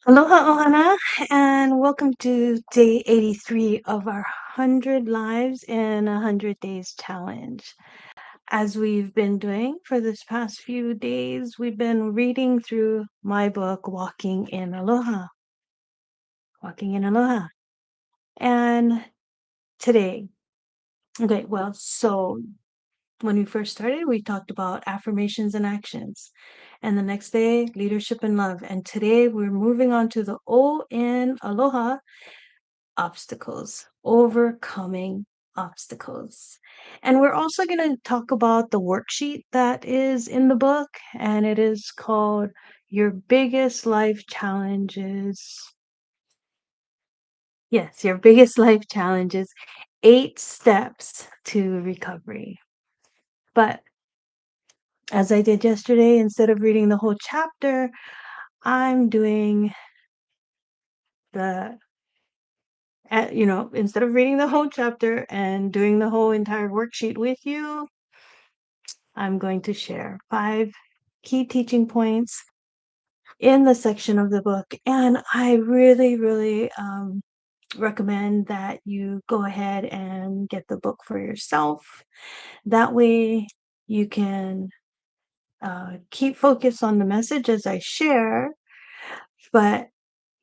Aloha Ohana, and welcome to day 83 of our 100 Lives in 100 Days challenge. As we've been doing for this past few days, we've been reading through my book, Walking in Aloha. Walking in Aloha. And today, so when we first started, we talked about affirmations and actions. And the next day, leadership and love. And today, we're moving on to the O in Aloha, obstacles, overcoming obstacles. And we're also going to talk about the worksheet that is in the book, and it is called Your Biggest Life Challenges. Yes, your biggest life challenges, 8 steps to recovery. But as I did yesterday, instead of reading the whole chapter, I'm doing the instead of reading the whole chapter and doing the whole entire worksheet with you, I'm going to share 5 key teaching points in the section of the book. And I really, really recommend that you go ahead and get the book for yourself. That way you can keep focus on the message as I share, but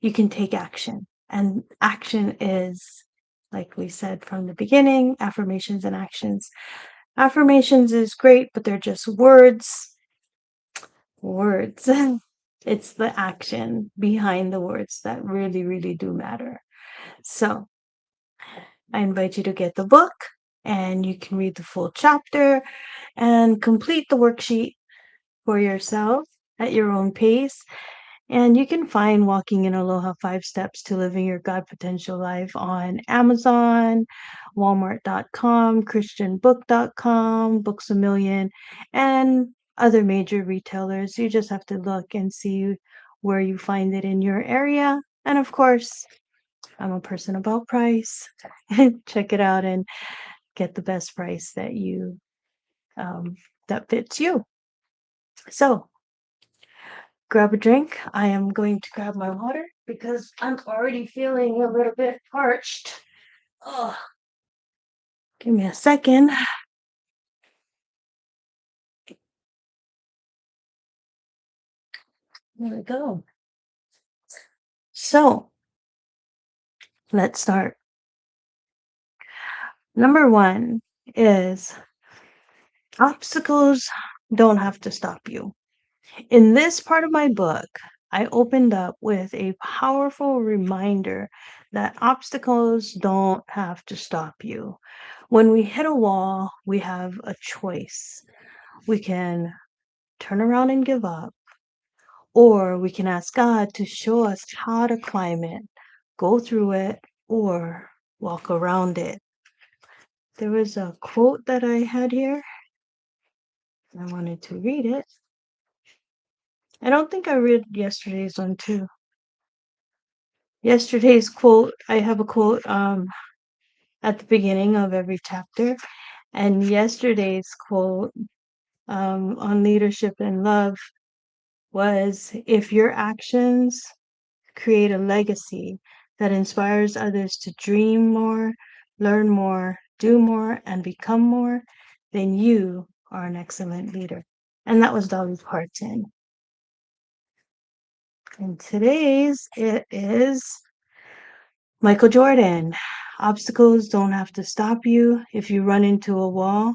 you can take action. And action is, like we said from the beginning, affirmations and actions. Affirmations is great, but they're just words. Words. It's the action behind the words that really, really do matter. So I invite you to get the book and you can read the full chapter and complete the worksheet for yourself at your own pace. And you can find Walking in Aloha 5 Steps to Living Your God Potential Life on Amazon, Walmart.com, ChristianBook.com, Books A Million, and other major retailers. You just have to look and see where you find it in your area. And of course, I'm a person about price. Check it out and get the best price that that fits you. So grab a drink. I am going to grab my water because I'm already feeling a little bit parched. Oh, give me a second. There we go. So let's start. Number 1 is obstacles don't have to stop you. In this part of my book, I opened up with a powerful reminder that obstacles don't have to stop you. When we hit a wall, we have a choice. We can turn around and give up, or we can ask God to show us how to climb it, go through it, or walk around it. There was a quote that I had here. I wanted to read it. I don't think I read yesterday's one too. Yesterday's quote, I have a quote at the beginning of every chapter, and yesterday's quote on leadership and love was, if your actions create a legacy that inspires others to dream more, learn more, do more, and become more, then you are an excellent leader. And that was Dolly Parton. And today's it is Michael Jordan. Obstacles don't have to stop you. If you run into a wall,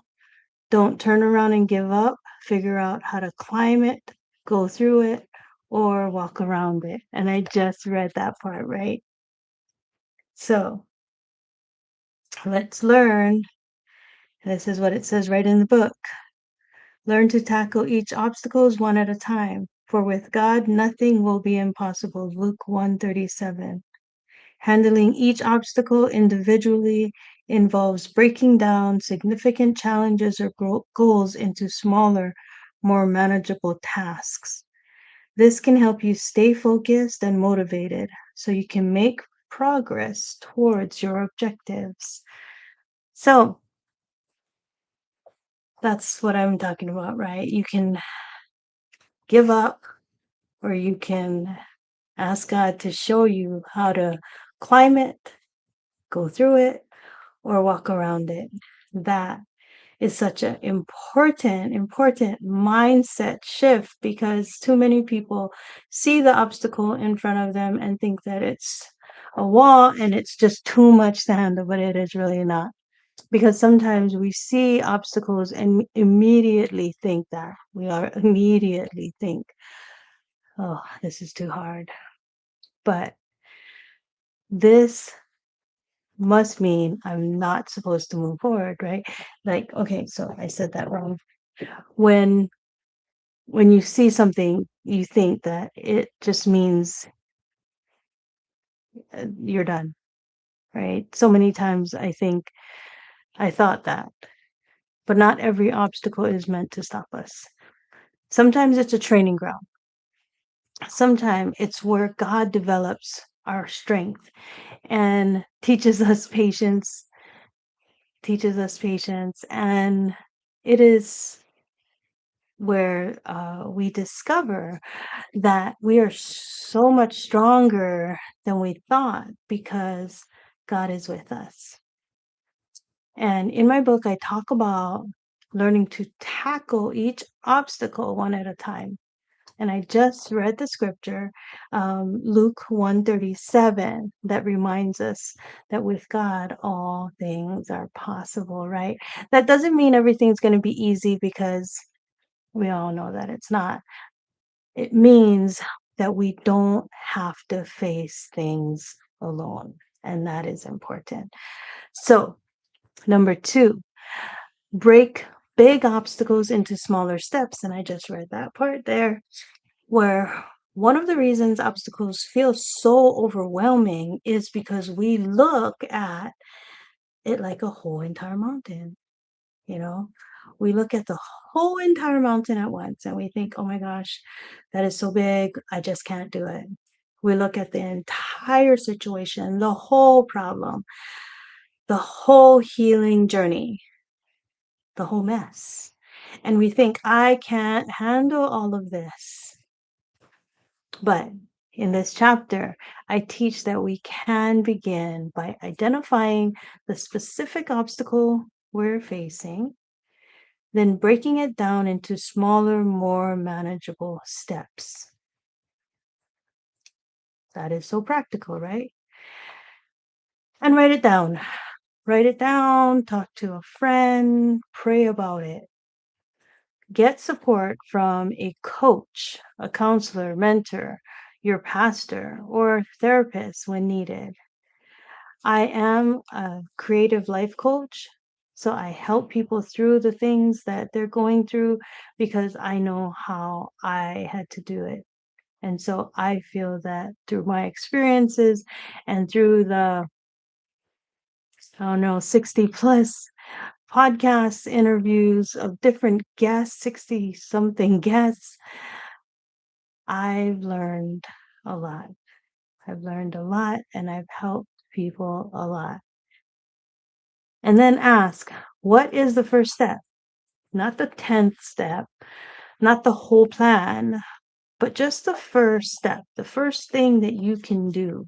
don't turn around and give up. Figure out how to climb it, go through it, or walk around it. And I just read that part, right? So let's learn. This is what it says right in the book. Learn to tackle each obstacle one at a time. For with God, nothing will be impossible. Luke 1:37. Handling each obstacle individually involves breaking down significant challenges or goals into smaller, more manageable tasks. This can help you stay focused and motivated so you can make progress towards your objectives. So that's what I'm talking about, right? You can give up or you can Ask God to show you how to climb it, go through it, or walk around it. That is such an important mindset shift, because too many people see the obstacle in front of them and think that it's a wall and it's just too much to handle, but it is really not. Because sometimes we see obstacles and immediately think that we are immediately think, oh, this is too hard. But this must mean I'm not supposed to move forward, right? Like, okay, so I said that wrong. When you see something, you think that it just means you're done, right? So many times I thought that, but not every obstacle is meant to stop us. Sometimes it's a training ground. Sometimes it's where God develops our strength and teaches us patience, and it is where we discover that we are so much stronger than we thought, because God is with us. And in my book, I talk about learning to tackle each obstacle one at a time. And I just read the scripture, Luke 137, that reminds us that with God, all things are possible, right? That doesn't mean everything's going to be easy, because we all know that it's not. It means that we don't have to face things alone. And that is important. So, number 2, break big obstacles into smaller steps. And I just read that part there, where one of the reasons obstacles feel so overwhelming is because we look at it like a whole entire mountain. You know, we look at the whole entire mountain at once and we think, oh my gosh, that is so big. I just can't do it. We look at the entire situation, the whole problem, the whole healing journey, the whole mess. And we think, I can't handle all of this. But in this chapter, I teach that we can begin by identifying the specific obstacle we're facing, then breaking it down into smaller, more manageable steps. That is so practical, right? And write it down. Write it down, talk to a friend, pray about it. Get support from a coach, a counselor, mentor, your pastor, or therapist when needed. I am a creative life coach, so I help people through the things that they're going through, because I know how I had to do it. And so I feel that through my experiences and through the, I don't know, 60 plus podcasts, interviews of different guests, 60 something guests, I've learned a lot. I've learned a lot and I've helped people a lot. And then ask, what is the first step? Not the 10th step, not the whole plan, but just the first step, the first thing that you can do.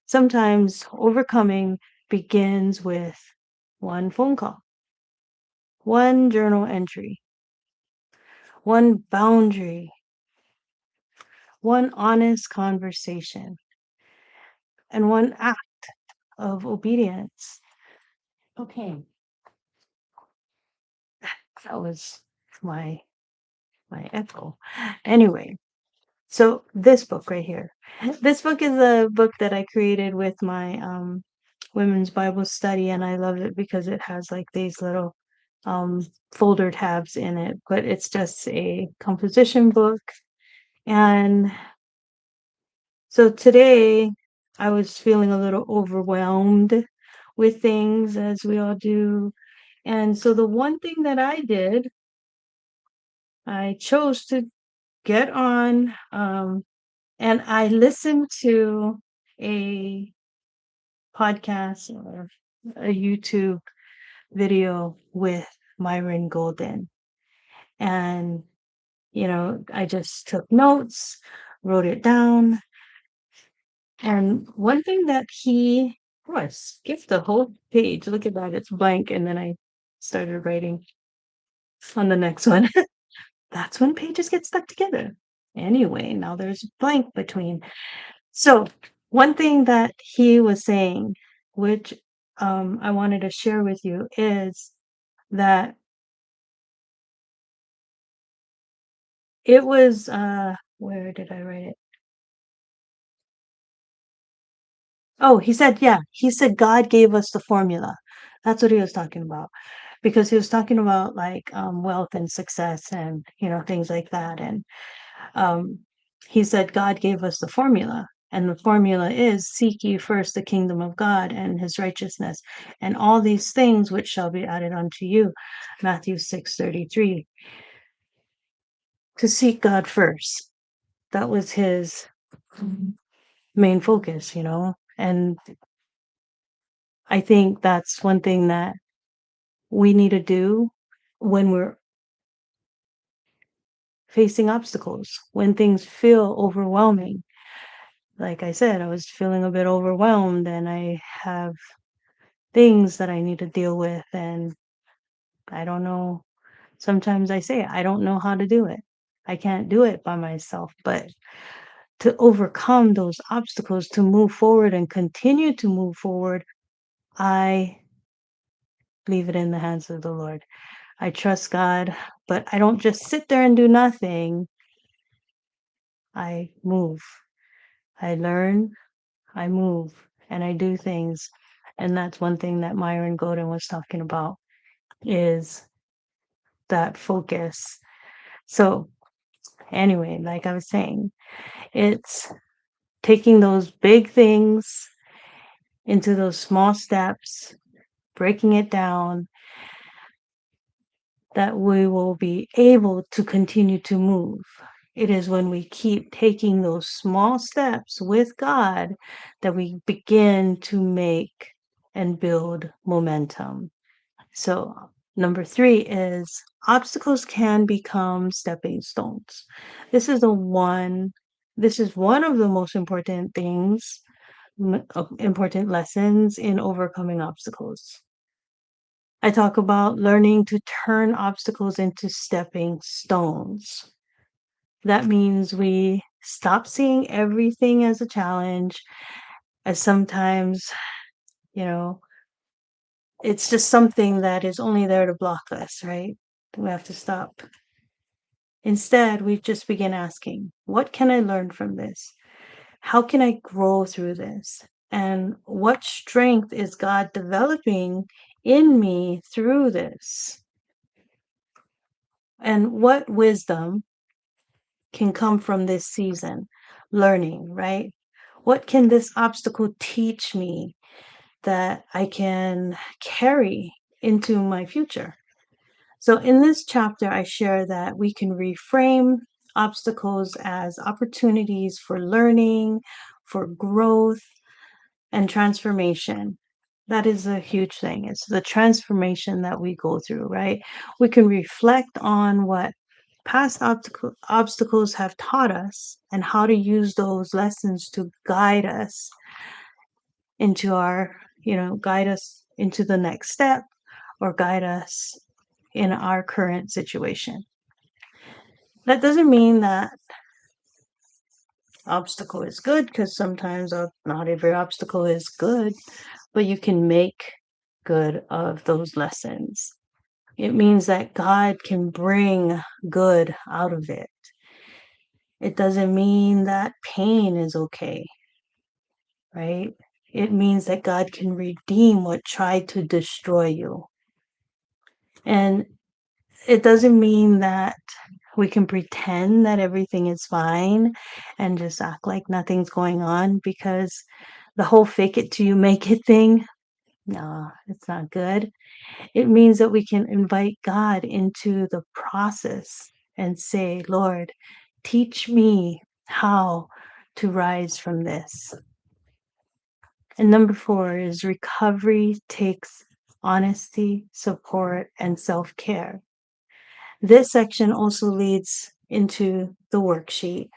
Sometimes overcoming begins with one phone call, one journal entry, one boundary, one honest conversation, and one act of obedience. Okay, that was my echo. Anyway, so this book right here. This book is a book that I created with my women's Bible study, and I love it because it has like these little folder tabs in it, but it's just a composition book. And so today I was feeling a little overwhelmed with things, as we all do. And so the one thing that I did, I chose to get on and I listened to a podcast or a YouTube video with Myron Golden. And, I just took notes, wrote it down. And one thing that I skipped the whole page. Look at that. It's blank. And then I started writing on the next one. That's when pages get stuck together. Anyway, now there's blank between. So one thing that he was saying, which I wanted to share with you, is that it was where did I write it? Oh, he said God gave us the formula. That's what he was talking about. Because he was talking about like wealth and success and things like that. And um he said God gave us the formula. And the formula is seek ye first the kingdom of God and his righteousness, and all these things which shall be added unto you. Matthew 6:33. To seek God first. That was his main focus, And I think that's one thing that we need to do when we're facing obstacles, when things feel overwhelming. Like I said, I was feeling a bit overwhelmed and I have things that I need to deal with. And I don't know. Sometimes I say, I don't know how to do it. I can't do it by myself. But to overcome those obstacles, to move forward and continue to move forward, I leave it in the hands of the Lord. I trust God, but I don't just sit there and do nothing. I move. I learn, I move, and I do things. And that's one thing that Myron Golden was talking about, is that focus. So anyway, like I was saying, it's taking those big things into those small steps, breaking it down, that we will be able to continue to move. It is when we keep taking those small steps with God that we begin to make and build momentum. So, number 3 is obstacles can become stepping stones. This is one of the most important things, important lessons in overcoming obstacles. I talk about learning to turn obstacles into stepping stones. That means we stop seeing everything as a challenge, as sometimes, you know, it's just something that is only there to block us, right? We have to stop. Instead, we just begin asking, what can I learn from this? How can I grow through this? And what strength is God developing in me through this? And what wisdom can come from this season? Learning, right? What can this obstacle teach me that I can carry into my future? So, in this chapter, I share that we can reframe obstacles as opportunities for learning, for growth, and transformation. That is a huge thing. It's the transformation that we go through, right? We can reflect on what past obstacles have taught us and how to use those lessons to guide us into guide us into the next step, or guide us in our current situation. That doesn't mean that obstacle is good, because sometimes not every obstacle is good, but you can make good of those lessons. It means that God can bring good out of it. It doesn't mean that pain is okay, right? It means that God can redeem what tried to destroy you. And it doesn't mean that we can pretend that everything is fine and just act like nothing's going on, because the whole fake it till you make it thing, no, it's not good. It means that we can invite God into the process and say, Lord, teach me how to rise from this. And number 4 is recovery takes honesty, support, and self-care. This section also leads into the worksheet.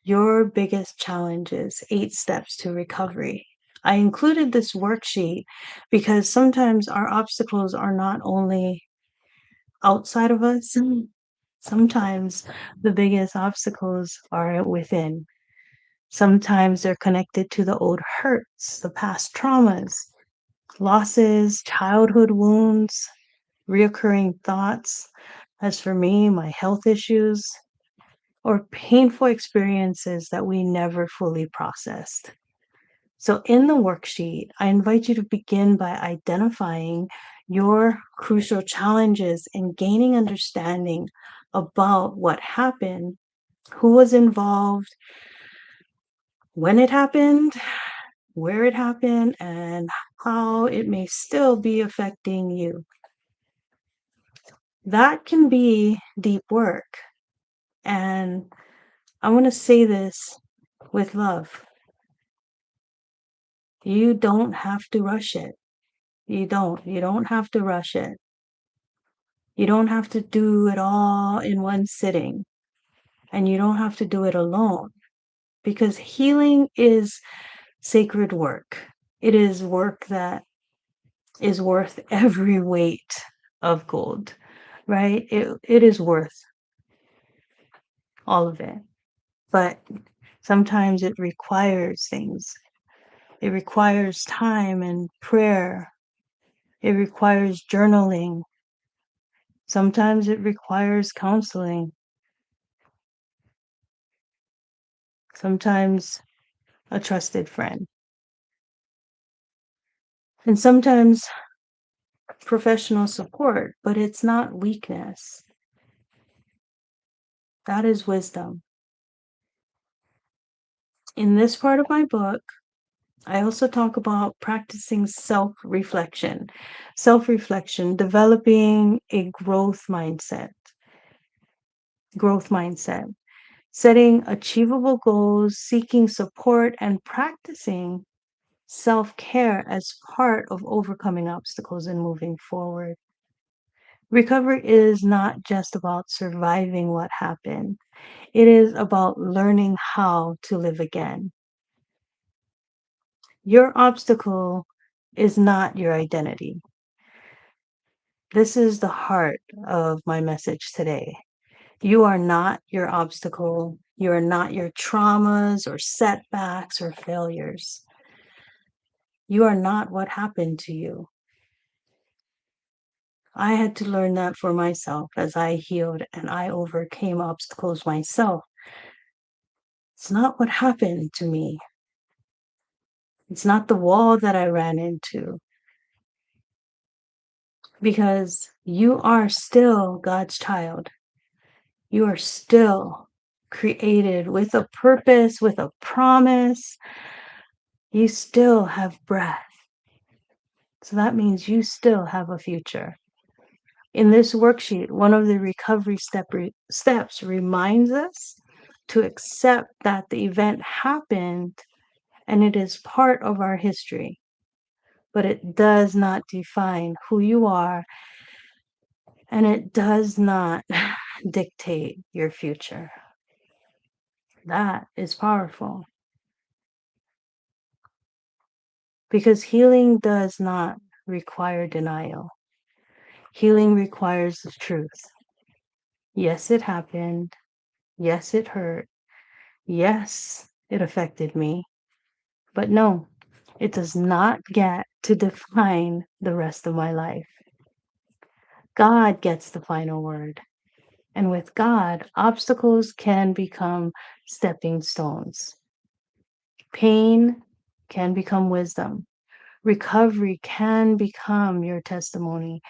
your biggest challenges, 8 steps to recovery. I included this worksheet because sometimes our obstacles are not only outside of us, sometimes the biggest obstacles are within. Sometimes they're connected to the old hurts, the past traumas, losses, childhood wounds, reoccurring thoughts. As for me, my health issues, or painful experiences that we never fully processed. So, in the worksheet, I invite you to begin by identifying your crucial challenges and gaining understanding about what happened, who was involved, when it happened, where it happened, and how it may still be affecting you. That can be deep work. And I want to say this with love. You don't have to rush it. You don't. You don't have to rush it. You don't have to do it all in one sitting. And you don't have to do it alone because healing is sacred work. It is work that is worth every weight of gold, right? It is worth all of it. But sometimes it requires things. It requires time and prayer. It requires journaling. Sometimes it requires counseling. Sometimes a trusted friend. And sometimes professional support, but it's not weakness. That is wisdom. In this part of my book, I also talk about practicing self-reflection. Self-reflection, developing a growth mindset, setting achievable goals, seeking support, and practicing self-care as part of overcoming obstacles and moving forward. Recovery is not just about surviving what happened. It is about learning how to live again. Your obstacle is not your identity. This is the heart of my message today. You are not your obstacle. You are not your traumas or setbacks or failures. You are not what happened to you. I had to learn that for myself as I healed and I overcame obstacles myself. It's not what happened to me. It's not the wall that I ran into. Because you are still God's child. You are still created with a purpose, with a promise. You still have breath. So that means you still have a future. In this worksheet, one of the recovery steps reminds us to accept that the event happened and it is part of our history, but it does not define who you are and it does not dictate your future. That is powerful because healing does not require denial. Healing requires the truth. Yes, it happened. Yes, it hurt. Yes, it affected me. But no, it does not get to define the rest of my life. God gets the final word. And with God, obstacles can become stepping stones. Pain can become wisdom. Recovery can become your testimony,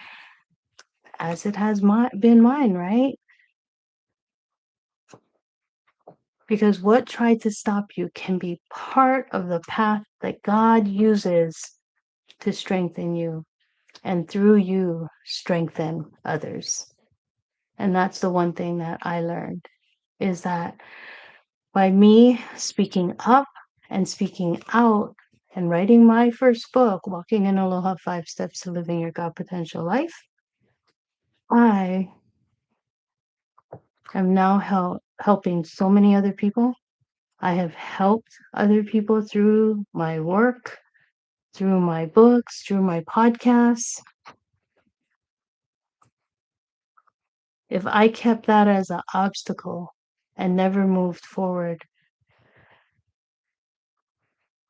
as it has been mine, right? Because what tried to stop you can be part of the path that God uses to strengthen you and through you strengthen others. And that's the one thing that I learned is that by me speaking up and speaking out and writing my first book, Walking in Aloha 5 Steps to Living Your God Potential Life, I am now helping so many other people I have helped other people through my work, through my books, through my podcasts. If I kept that as an obstacle and never moved forward,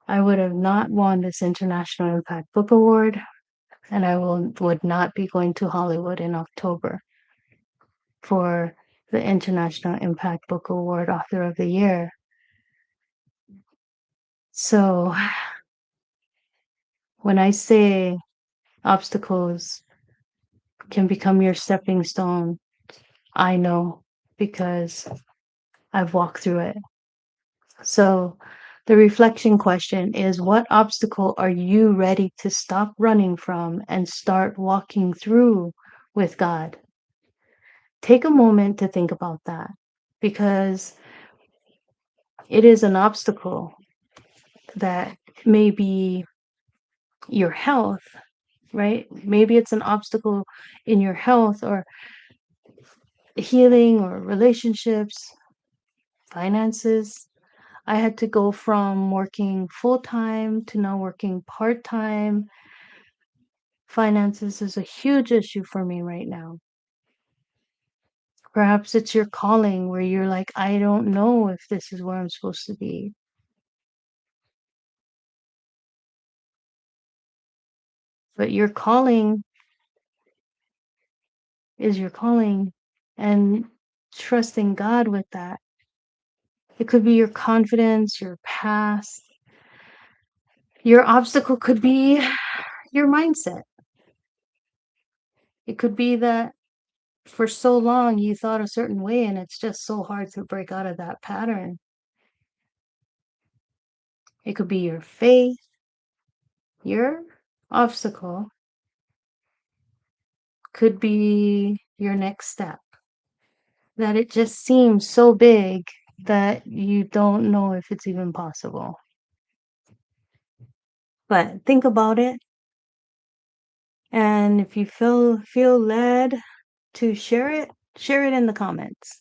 I would have not won this International Impact Book Award, and I would not be going to Hollywood in October for the International Impact Book Award Author of the Year. So when I say obstacles can become your stepping stone, I know because I've walked through it. So the reflection question is, what obstacle are you ready to stop running from and start walking through with God? Take a moment to think about that, because it is an obstacle that may be your health, right? Maybe it's an obstacle in your health or healing or relationships, finances. I had to go from working full time to now working part time. Finances is a huge issue for me right now. Perhaps it's your calling where you're like, I don't know if this is where I'm supposed to be. But your calling is your calling, and trusting God with that. It could be your confidence, your past. Your obstacle could be your mindset. It could be that for so long you thought a certain way and it's just so hard to break out of that pattern. It could be your faith. Your obstacle could be your next step. That it just seems so big that you don't know if it's even possible. But think about it. And if you feel led to share it in the comments.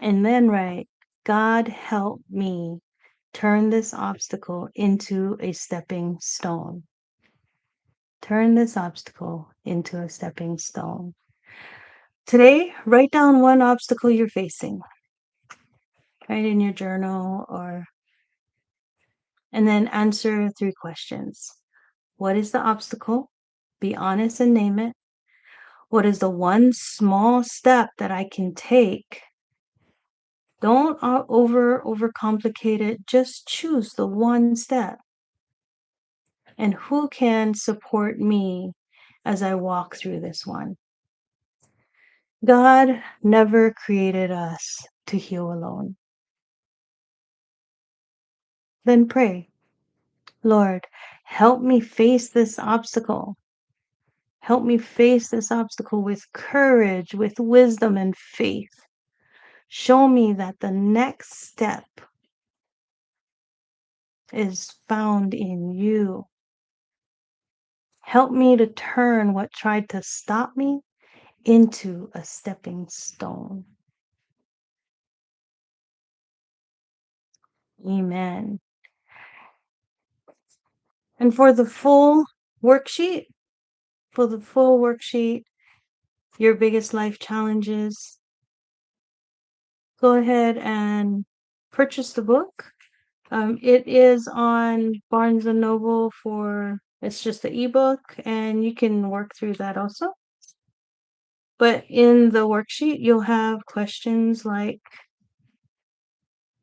And then write, God help me turn this obstacle into a stepping stone. Turn this obstacle into a stepping stone. Today, write down one obstacle you're facing. Write in your journal and then answer 3 questions. What is the obstacle? Be honest and name it. What is the one small step that I can take? Don't overcomplicate it. Just choose the one step. And who can support me as I walk through this one? God never created us to heal alone. Then pray, Lord, help me face this obstacle. Help me face this obstacle with courage, with wisdom and faith. Show me that the next step is found in you. Help me to turn what tried to stop me into a stepping stone. Amen. And for the full worksheet, your biggest life challenges, go ahead and purchase the book. It is on Barnes and Noble it's just the ebook, and you can work through that also. But in the worksheet, you'll have questions like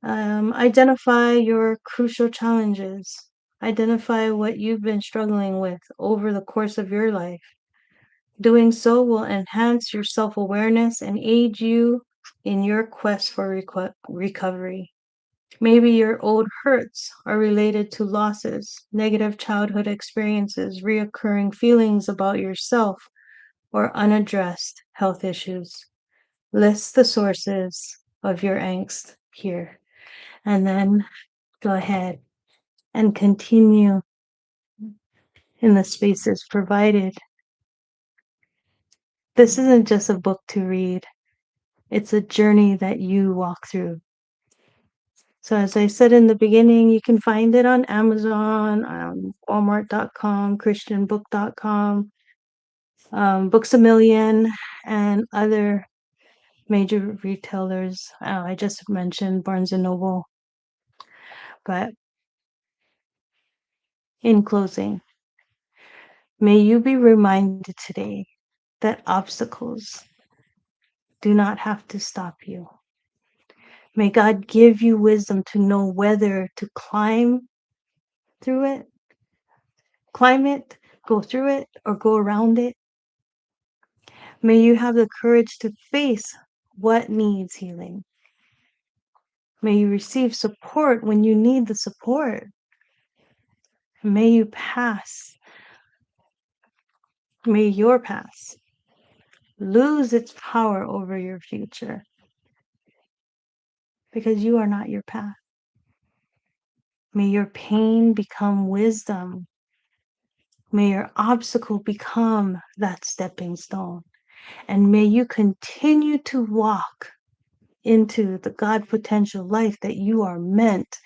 identify your crucial challenges, identify what you've been struggling with over the course of your life. Doing so will enhance your self awareness and aid you in your quest for recovery. Maybe your old hurts are related to losses, negative childhood experiences, reoccurring feelings about yourself, or unaddressed health issues. List the sources of your angst here, and then go ahead and continue in the spaces provided. This isn't just a book to read, it's a journey that you walk through. So as I said in the beginning, you can find it on Amazon, Walmart.com, Christianbook.com, Books A Million, and other major retailers. I just mentioned Barnes and Noble. But in closing, may you be reminded today that obstacles do not have to stop you. May God give you wisdom to know whether to climb it, go through it, or go around it. May you have the courage to face what needs healing. May you receive support when you need the support. May your past lose its power over your future, because you are not your past. May your pain become wisdom. May your obstacle become that stepping stone. And may you continue to walk into the God potential life that you are meant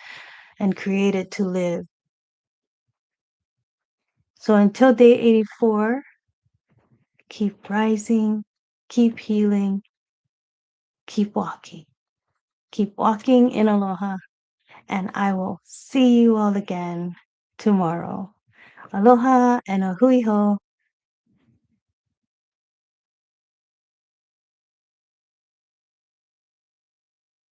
and created to live. So until day 84, keep rising, keep healing, keep walking. Keep walking in aloha, and I will see you all again tomorrow. Aloha and a hui hou.